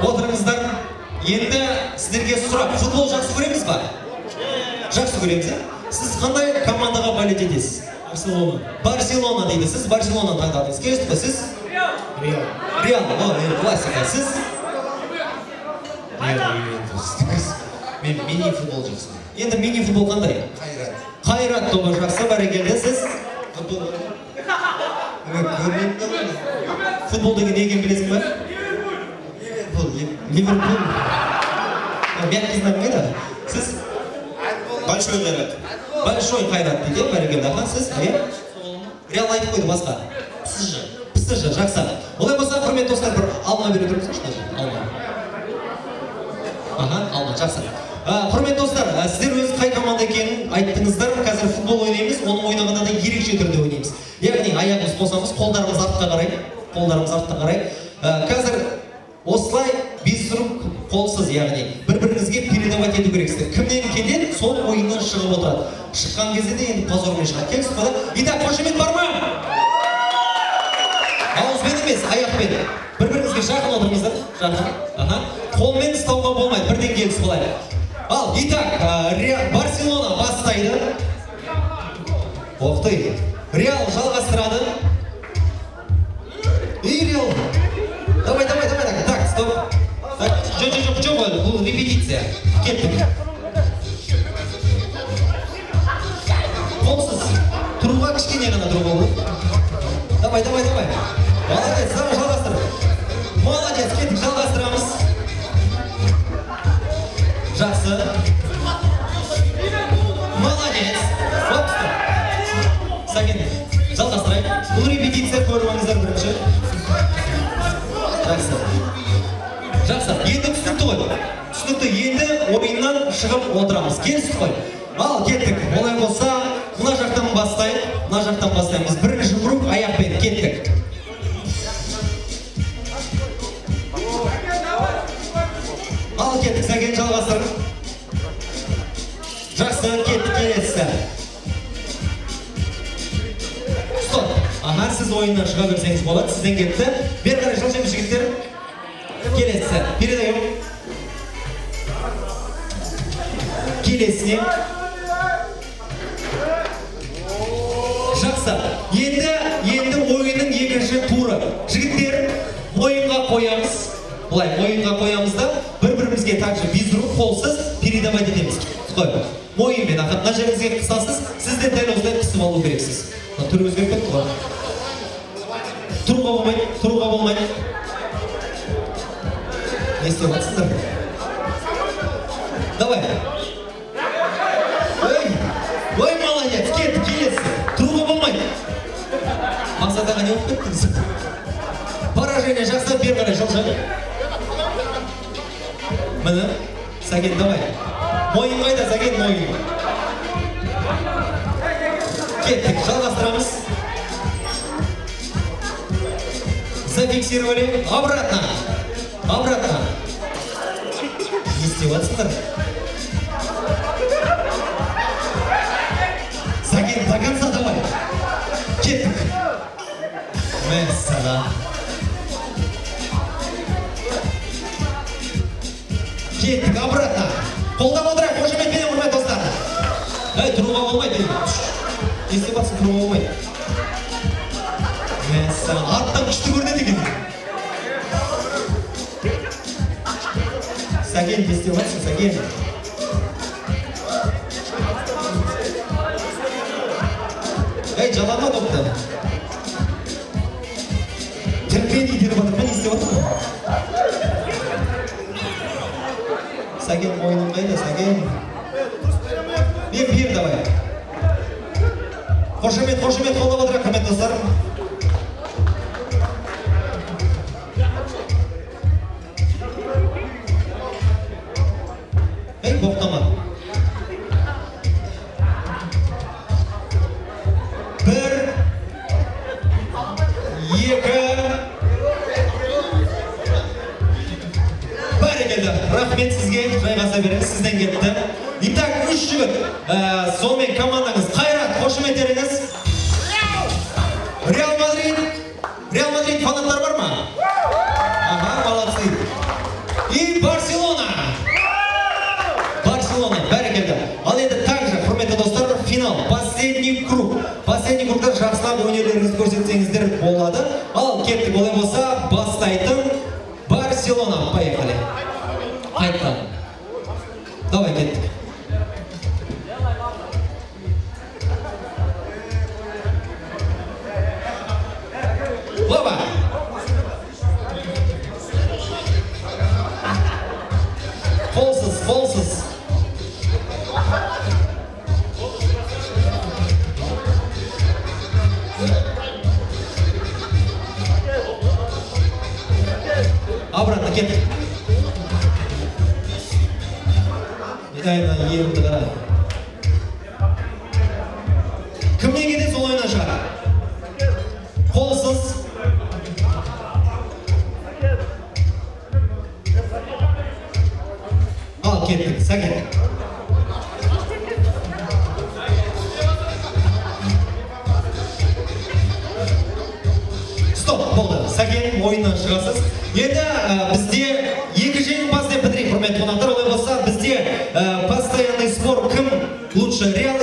Отырыңыздар. Енді сіздерге сұрақ. Футбол жақсы көреміз ба? Жақсы көреміз, Сіз қандай командаға болеть етесіз? Барселона. Барселона дейді. Сіз Барселонаны таңдадыңыз. Келесіз бе сіз? Реал. Классика. Сіз? Мен мини-футбол жақсы. Енді мини-футбол қандай? Қайрат тобы жақсы. Бәрекелді. Сіз? Футбол деген не екенін білесің бе? Ливерпуль. Мен қыздармайды. Сіз? Большой қайрат. Большой қайрат дейді. Бәрекелді. Сіз? Реал айтып қойды басқа. PSG. Жақсы. Олай болса, құрметті достар, бір алма бере тұрыңызшы. Алма, жақсы. Құрметті достар, сіздер өз қай команда екенін айттыңыздар. Қазір футбол ойнаймыз, оның ойнағанда да ерекше түрде ойнаймыз. Яғни аяғымыз қосамыз, қолдарымыз артқа қарай. Қазір осылай без рук қолсыз, яғни бір-біріңізге передавать ету керексіздер. Кімнен келеді, сол ойыннан шығып отырады. Шыққан кезде де енді позормен шығады. Келісіз бе? Итак, қошемет бар ма? Ауызбен емес, аяқпен. Бір-біріңізге жақын отырыңыздар. Жақын. Қолмен ұстауға болмайды, бірден келіс болайық. Ал, итак, Барселона бастайды. Оқты. Реал жалғастырады. Реал. Давай. Так, стоп. Жоқ, бұл репетиция. Кеттік. Қолсыз. Тұруға кішкене ғана тұру болды. Давай. Молодец, жалғастыр. Молодец, кеттік, жалғастырамыз. Жақсы. Молодец. Сәкен, жалғастырайық. Бұл репетиция көріңіздер бірінші. Жақсы. Енді түсінікті ғой. Енді ойыннан шығып отырамыз. Келістік қой. Ал, кеттік. Олай болса, мына жақтан бастаймыз. Бірінші круг аяқпен кеттік. Ал, кеттік. Сәкен жалғастыр. Жақсы, кеттік, келесі. Стоп. Сіз ойыннан шыға берсеңіз болады. Сізден кетті. Бер қарай жылжымыз жігіттер. Келесі. Передаем. Келесіне. Жақсы. Енді ойынның екінші туры. Жігіттер, ойынға қоямыз да, бір-бірімізге также без рук, қолсыз передавать етеміз. Ойынмен ақытына жеріңізге қысасыз, сізден дәл осылай қысып алу керексіз. Түріңіз керек кетті ғой. Тұруға болмайды. Не істеп атсыздар? Давай. Ой, молодец, келесі. Тұруға болмайды. Мақсатаға не болып кеттіңіз? Поражение жақсы, бер қарай жылжы. Міне, Сәкен, давай. Мойын қайда, Сәкен, мойын. Кеттік, жалғастырамыз. Зафиксировали. Обратно. Не істеп атсыздар? Сәкен, до конца давай. Кеттік. Мәссаған. Кеттік, обратно. Қолдан отырайық, қошеметпенен құрметті достар. Тұруға болмайды. Не істеп атсың, тұруға болмайды. Мәссаған, аттан күшті көрінеді екен. Сәкен, не істеп атсың, Сәкен? Жалама допты. Терпение беріп атыр, не істеп атыр? Сәкен, мойның қайда, Сәкен? Бер, давай. Қошемет, қолдап отырайық, құрметті достар. Боқтама. Бір, екі. Бәрекелді. Рахмет сізге, жайғаса беріңіз, сізден кетті. Итак, үш жігіт. Сонымен командаңыз Қайрат, қошеметтеріңіз. Реал Мадрид фанаттар бар ма? Молодцы. Ал кеттік, олай болса бастайтын Барселона. Поехали. Қайттан. Давай кеттік. Лава. Қолсыз. Обратно кеттік. Айна ерімді қара. Кімнен кетеді сол ойынан шығар? Қолсыз. Ал кеттік, Сәкен. Стоп, болды. Сәкен ойыннан шығасыз. Енді бізде екі жеңімпаз деп бітірейік, құрметті қонақтар. Олай болса, бізде постоянный спор кім лучше, Реал